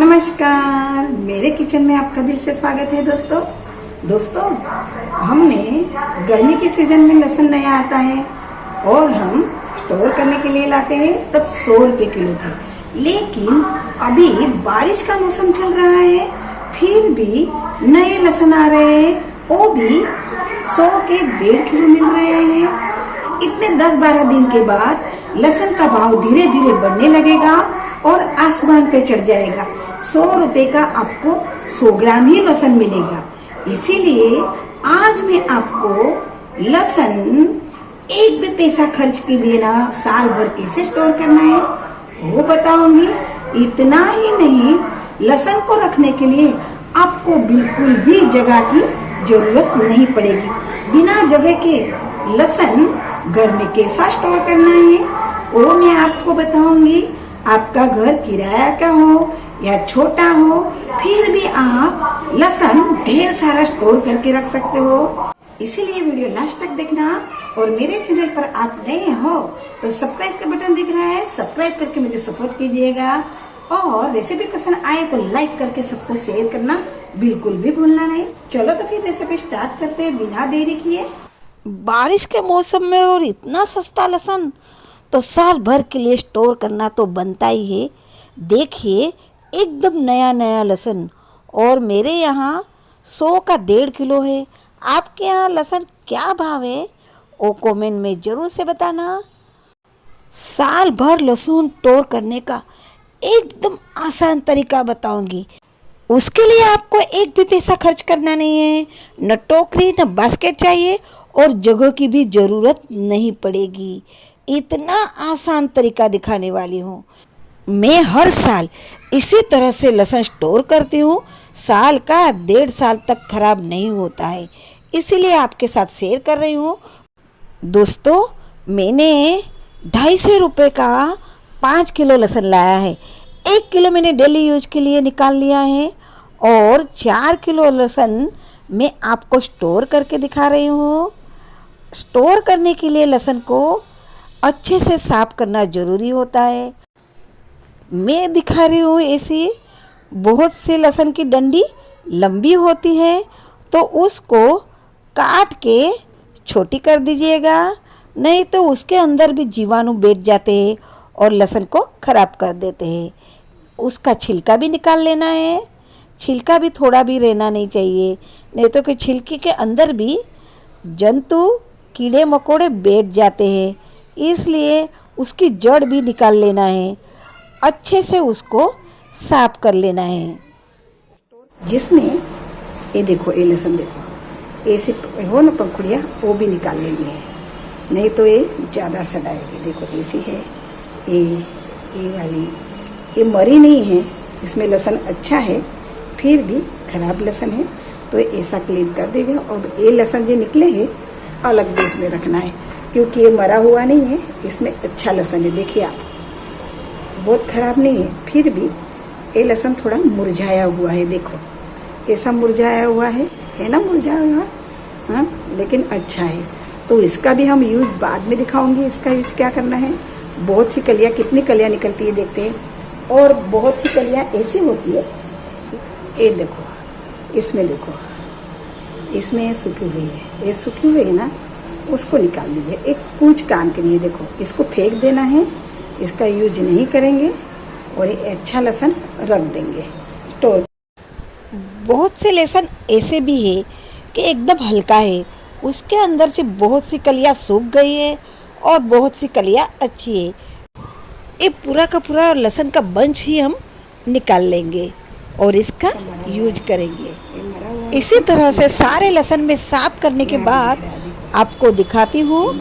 नमस्कार, मेरे किचन में आपका दिल से स्वागत है दोस्तों हमने गर्मी के सीजन में लहसुन नया आता है और हम स्टोर करने के लिए लाते हैं, तब 100 रुपए किलो थे। लेकिन अभी बारिश का मौसम चल रहा है, फिर भी नए लहसुन आ रहे हैं, वो भी 100 के 1.5 किलो मिल रहे हैं। इतने 10-12 दिन के बाद लहसुन का भाव धीरे धीरे बढ़ने लगेगा और आसमान पे चढ़ जाएगा। 100 रुपए का आपको 100 ग्राम ही लहसुन मिलेगा। इसीलिए आज मैं आपको लहसुन एक भी पैसा खर्च के बिना साल भर कैसे स्टोर करना है वो बताऊंगी। इतना ही नहीं, लहसुन को रखने के लिए आपको बिल्कुल भी जगह की जरूरत नहीं पड़ेगी। बिना जगह के लहसुन घर में कैसा स्टोर करना है वो मैं आपको बताऊंगी। आपका घर किराया का हो या छोटा हो, फिर भी आप लहसुन ढेर सारा स्टोर करके रख सकते हो। इसीलिए वीडियो लास्ट तक देखना। और मेरे चैनल पर आप नए हो तो सब्सक्राइब का बटन दिख रहा है, सब्सक्राइब करके मुझे सपोर्ट कीजिएगा। और रेसिपी पसंद आए तो लाइक करके सबको शेयर करना बिल्कुल भी भूलना नहीं। चलो तो फिर रेसिपी स्टार्ट करते हैं बिना देरी किए। बारिश के मौसम में और इतना सस्ता लहसुन तो साल भर के लिए स्टोर करना तो बनता ही है। देखिए एकदम नया नया लहसुन, और मेरे यहाँ 100 का 1.5 किलो है। आपके यहाँ लहसुन क्या भाव है वो कमेंट में ज़रूर से बताना। साल भर लहसुन स्टोर करने का एकदम आसान तरीका बताऊंगी। उसके लिए आपको एक भी पैसा खर्च करना नहीं है, न टोकरी न बास्केट चाहिए और जगह की भी ज़रूरत नहीं पड़ेगी। इतना आसान तरीका दिखाने वाली हूँ। मैं हर साल इसी तरह से लहसुन स्टोर करती हूँ। साल का 1.5 साल तक खराब नहीं होता है, इसीलिए आपके साथ शेयर कर रही हूँ। दोस्तों, मैंने 250 रुपये का 5 किलो लहसुन लाया है। 1 किलो मैंने डेली यूज के लिए निकाल लिया है और 4 किलो लहसुन मैं आपको स्टोर करके दिखा रही हूँ। स्टोर करने के लिए लहसुन को अच्छे से साफ करना ज़रूरी होता है। मैं दिखा रही हूँ ऐसी बहुत से लहसुन की डंडी लंबी होती है, तो उसको काट के छोटी कर दीजिएगा, नहीं तो उसके अंदर भी जीवाणु बैठ जाते हैं और लहसुन को ख़राब कर देते हैं। उसका छिलका भी निकाल लेना है। छिलका भी थोड़ा भी रहना नहीं चाहिए, नहीं तो कि छिलके के अंदर भी जंतु कीड़े मकोड़े बैठ जाते हैं, इसलिए उसकी जड़ भी निकाल लेना है। अच्छे से उसको साफ कर लेना है। जिसमें ये देखो, ये लहसुन देखो, ऐसे हो ना पंखुड़िया, वो भी निकाल लेनी है, नहीं तो ये ज़्यादा सड़ाएगी। देखो ऐसी है ये वाली, ये मरी नहीं है, इसमें लहसुन अच्छा है, फिर भी खराब लहसुन है तो ऐसा क्लीन कर देगा। और ये लहसुन जो निकले हैं अलग देश में रखना है, क्योंकि ये मरा हुआ नहीं है, इसमें अच्छा लहसुन है। देखिए आप, बहुत ख़राब नहीं है, फिर भी ये लहसुन थोड़ा मुरझाया हुआ है। देखो कैसा मुरझाया हुआ है ना, मुरझाया हुआ, हाँ, लेकिन अच्छा है। तो इसका भी हम यूज बाद में दिखाऊंगी। इसका यूज क्या करना है। बहुत सी कलियाँ, कितनी कलियाँ निकलती है देखते हैं, और बहुत सी कलियाँ ऐसी होती है। ये देखो, इसमें देखो, इसमें सूखी हुई है, ये सूखी हुई है ना, उसको निकाल लीजिए। एक कुछ काम के नहीं है। देखो इसको फेंक देना है, इसका यूज नहीं करेंगे और ये अच्छा लहसुन रख देंगे स्टोर। बहुत से लहसुन ऐसे भी है कि एकदम हल्का है, उसके अंदर से बहुत सी कलियाँ सूख गई है और बहुत सी कलियाँ अच्छी है। ये पूरा का पूरा लहसुन का बंच ही हम निकाल लेंगे और इसका यूज करेंगे। इसी तरह से सारे लहसुन में साफ करने के बाद आपको दिखाती हूँ।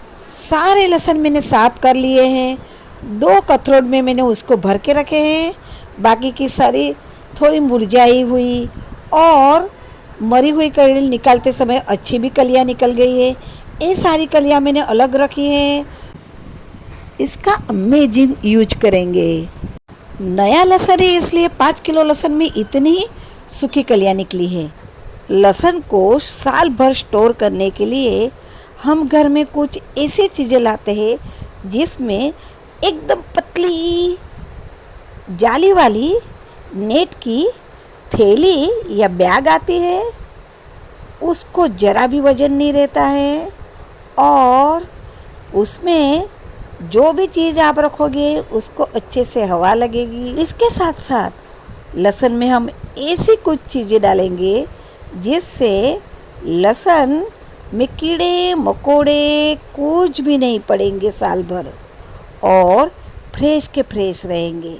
सारे लहसुन मैंने साफ कर लिए हैं। 2 कथरोट में मैंने उसको भर के रखे हैं। बाकी की सारी थोड़ी मुरझाई हुई और मरी हुई कली निकालते समय अच्छी भी कलियाँ निकल गई है। ये सारी कलियाँ मैंने अलग रखी हैं। इसका अमेजिंग यूज करेंगे। नया लहसुन है, इसलिए 5 किलो लहसुन में इतनी सूखी कलियाँ निकली है। लहसुन को साल भर स्टोर करने के लिए हम घर में कुछ ऐसी चीज़ें लाते हैं जिसमें एकदम पतली जाली वाली नेट की थैली या बैग आती है, उसको ज़रा भी वज़न नहीं रहता है और उसमें जो भी चीज़ आप रखोगे उसको अच्छे से हवा लगेगी। इसके साथ साथ लहसुन में हम ऐसी कुछ चीज़ें डालेंगे जिससे लहसुन में कीड़े मकोड़े कुछ भी नहीं पड़ेंगे साल भर और फ्रेश के फ्रेश रहेंगे।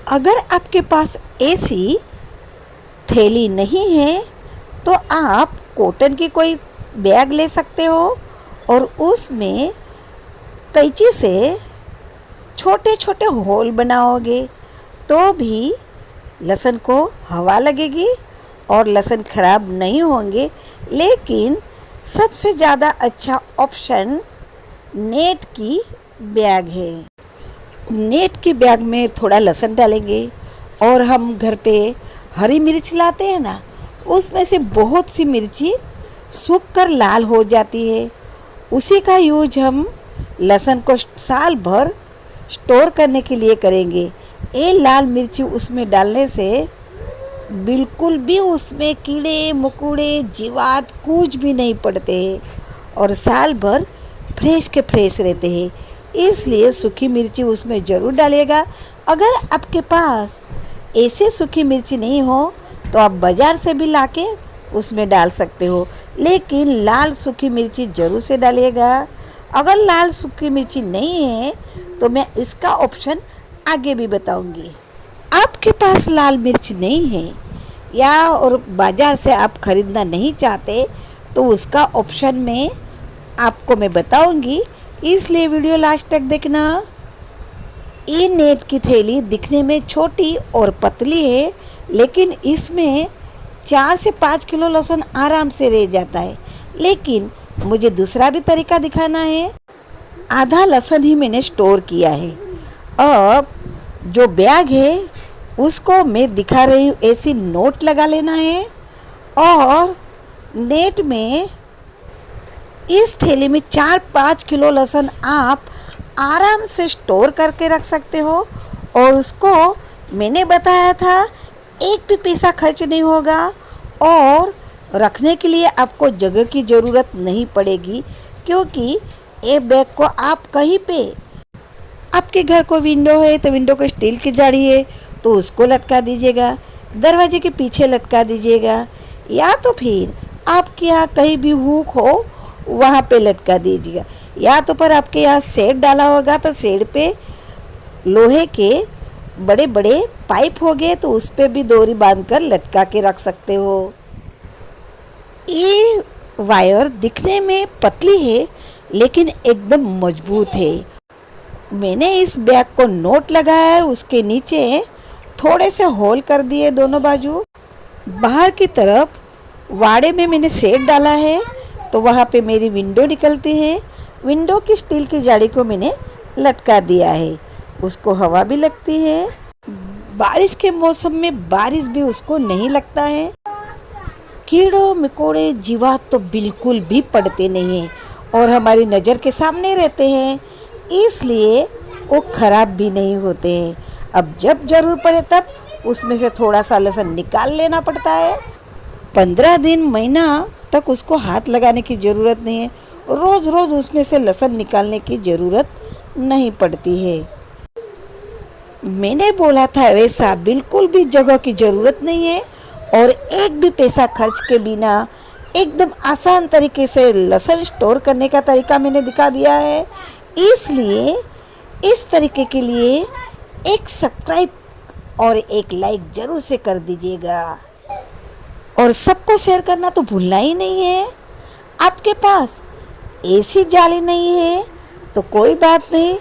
अगर आपके पास ऐसी थैली नहीं है तो आप कॉटन की कोई बैग ले सकते हो और उसमें कैंची से छोटे छोटे होल बनाओगे तो भी लहसुन को हवा लगेगी और लहसुन खराब नहीं होंगे। लेकिन सबसे ज़्यादा अच्छा ऑप्शन नेट की बैग है। नेट की बैग में थोड़ा लहसुन डालेंगे और हम घर पे हरी मिर्च लाते हैं ना, उसमें से बहुत सी मिर्ची सूख कर लाल हो जाती है। उसी का यूज हम लहसुन को साल भर स्टोर करने के लिए करेंगे। ये लाल मिर्ची उसमें डालने से बिल्कुल भी उसमें कीड़े मकोड़े जीवात कुछ भी नहीं पड़ते हैं और साल भर फ्रेश के फ्रेश रहते हैं। इसलिए सूखी मिर्ची उसमें ज़रूर डालिएगा। अगर आपके पास ऐसे सूखी मिर्ची नहीं हो तो आप बाज़ार से भी लाके उसमें डाल सकते हो, लेकिन लाल सूखी मिर्ची ज़रूर से डालिएगा। अगर लाल सूखी मिर्ची नहीं है तो मैं इसका ऑप्शन आगे भी बताऊंगी। आपके पास लाल मिर्च नहीं है या और बाज़ार से आप ख़रीदना नहीं चाहते तो उसका ऑप्शन में आपको मैं बताऊंगी, इसलिए वीडियो लास्ट तक देखना। ये नेट की थैली दिखने में छोटी और पतली है, लेकिन इसमें 4 से 5 किलो लहसुन आराम से रह जाता है। लेकिन मुझे दूसरा भी तरीका दिखाना है। आधा लहसुन ही मैंने स्टोर किया है। अब जो बैग है उसको मैं दिखा रही हूँ, ऐसी नोट लगा लेना है और नेट में इस थैली में 4-5 किलो लहसुन आप आराम से स्टोर करके रख सकते हो और उसको मैंने बताया था एक भी पैसा खर्च नहीं होगा और रखने के लिए आपको जगह की ज़रूरत नहीं पड़ेगी, क्योंकि ये बैग को आप कहीं पे, आपके घर को विंडो है तो विंडो को स्टील की जाली है तो उसको लटका दीजिएगा, दरवाजे के पीछे लटका दीजिएगा या तो फिर आपके यहाँ कहीं भी हुक हो वहाँ पे लटका दीजिएगा, या तो पर आपके यहाँ शेड डाला होगा तो शेड पे लोहे के बड़े बड़े पाइप हो गए तो उस पर भी डोरी बांधकर लटका के रख सकते हो। ये वायर दिखने में पतली है लेकिन एकदम मजबूत है। मैंने इस बैग को नोट लगाया है, उसके नीचे थोड़े से होल कर दिए दोनों बाजू। बाहर की तरफ वाड़े में मैंने शेड डाला है तो वहाँ पे मेरी विंडो निकलती है। विंडो की स्टील की जाली को मैंने लटका दिया है, उसको हवा भी लगती है। बारिश के मौसम में बारिश भी उसको नहीं लगता है। कीड़ों मकोड़े जीवात तो बिल्कुल भी पड़ते नहीं हैं और हमारी नज़र के सामने रहते हैं, इसलिए वो ख़राब भी नहीं होते हैं। अब जब ज़रूर पड़े तब उसमें से थोड़ा सा लहसुन निकाल लेना पड़ता है। 15 दिन महीना तक उसको हाथ लगाने की ज़रूरत नहीं है, रोज़ रोज़ उसमें से लहसुन निकालने की ज़रूरत नहीं पड़ती है। मैंने बोला था वैसा बिल्कुल भी जगह की ज़रूरत नहीं है और एक भी पैसा खर्च के बिना एकदम आसान तरीके से लहसुन स्टोर करने का तरीका मैंने दिखा दिया है। इसलिए इस तरीके के लिए एक सब्सक्राइब और एक लाइक ज़रूर से कर दीजिएगा और सबको शेयर करना तो भूलना ही नहीं है। आपके पास ऐसी जाली नहीं है तो कोई बात नहीं,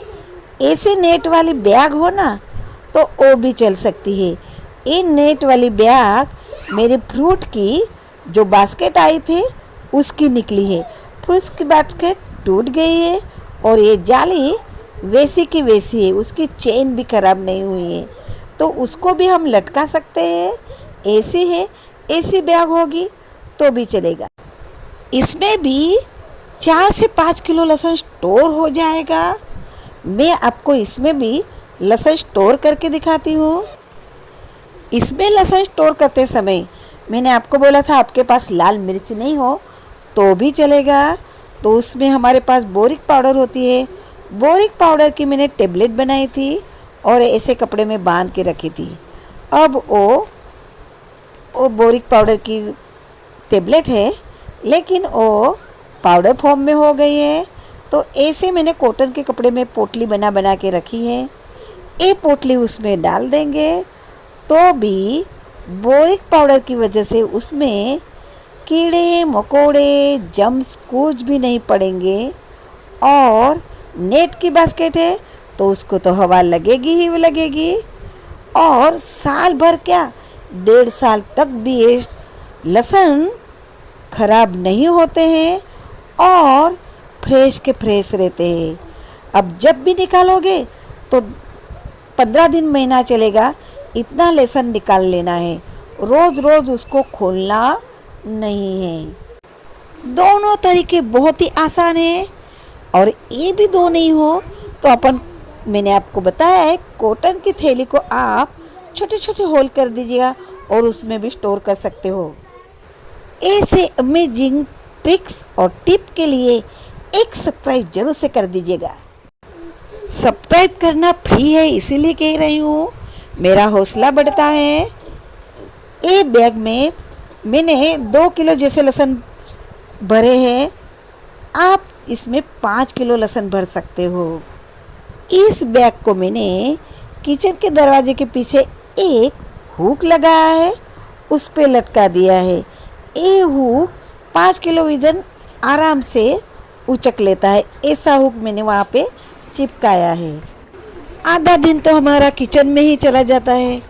ऐसे नेट वाली बैग हो ना तो वो भी चल सकती है। ये नेट वाली बैग मेरे फ्रूट की जो बास्केट आई थी उसकी निकली है, फ्रूट की बास्केट टूट गई है और ये जाली वैसी की वैसी है, उसकी चेन भी ख़राब नहीं हुई है तो उसको भी हम लटका सकते हैं। ऐसी है, ऐसी बैग होगी तो भी चलेगा। इसमें भी 4 से 5 किलो लहसुन स्टोर हो जाएगा। मैं आपको इसमें भी लहसुन स्टोर करके दिखाती हूँ। इसमें लहसुन स्टोर करते समय मैंने आपको बोला था आपके पास लाल मिर्च नहीं हो तो भी चलेगा, तो उसमें हमारे पास बोरिक पाउडर होती है। बोरिक पाउडर की मैंने टेबलेट बनाई थी और ऐसे कपड़े में बांध के रखी थी। अब वो बोरिक पाउडर की टेबलेट है, लेकिन वो पाउडर फॉर्म में हो गई है। तो ऐसे मैंने कॉटन के कपड़े में पोटली बना बना के रखी है। ये पोटली उसमें डाल देंगे तो भी बोरिक पाउडर की वजह से उसमें कीड़े मकोड़े जम्स कुछ भी नहीं पड़ेंगे। और नेट की बास्केट है तो उसको तो हवा लगेगी ही लगेगी, और साल भर क्या 1.5 साल तक भी ये लहसुन खराब नहीं होते हैं और फ्रेश के फ्रेश रहते हैं। अब जब भी निकालोगे तो 15 दिन महीना चलेगा, इतना लहसुन निकाल लेना है। रोज़ रोज़ उसको खोलना नहीं है। दोनों तरीके बहुत ही आसान है, और ये भी दो नहीं हो तो मैंने आपको बताया है कॉटन की थैली को आप छोटे छोटे होल कर दीजिएगा और उसमें भी स्टोर कर सकते हो। ऐसे अमेजिंग ट्रिक्स और टिप के लिए एक सब्सक्राइब जरूर से कर दीजिएगा। सब्सक्राइब करना फ्री है, इसीलिए कह रही हूँ, मेरा हौसला बढ़ता है। एक बैग में मैंने 2 किलो जैसे लहसुन भरे हैं, आप इसमें 5 किलो लहसुन भर सकते हो। इस बैग को मैंने किचन के दरवाजे के पीछे एक हुक लगाया है, उस पे लटका दिया है। ये हुक 5 किलो वजन आराम से उचक लेता है, ऐसा हुक मैंने वहाँ पे चिपकाया है। आधा दिन तो हमारा किचन में ही चला जाता है,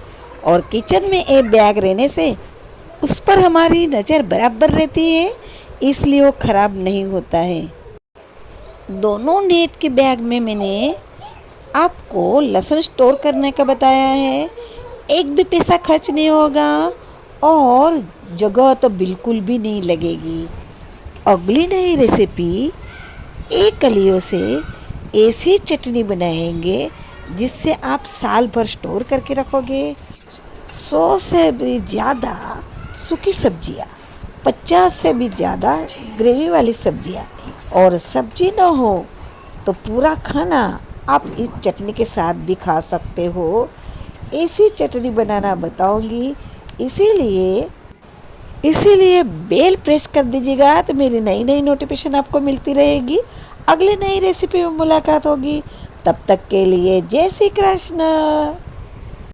और किचन में एक बैग रहने से उस पर हमारी नज़र बराबर रहती है, इसलिए वो ख़राब नहीं होता है। दोनों नेट के बैग में मैंने आपको लहसुन स्टोर करने का बताया है। एक भी पैसा खर्च नहीं होगा और जगह तो बिल्कुल भी नहीं लगेगी। अगली नई रेसिपी एक कलियों से ऐसी चटनी बनाएंगे जिससे आप साल भर स्टोर करके रखोगे। 100 से भी ज़्यादा सूखी सब्जियाँ, 50 से भी ज़्यादा ग्रेवी वाली सब्जियाँ, और सब्जी ना हो तो पूरा खाना आप इस चटनी के साथ भी खा सकते हो। ऐसी चटनी बनाना बताऊंगी, इसीलिए बेल प्रेस कर दीजिएगा तो मेरी नई नई नोटिफिकेशन आपको मिलती रहेगी। अगली नई रेसिपी में मुलाकात होगी, तब तक के लिए जय श्री कृष्ण।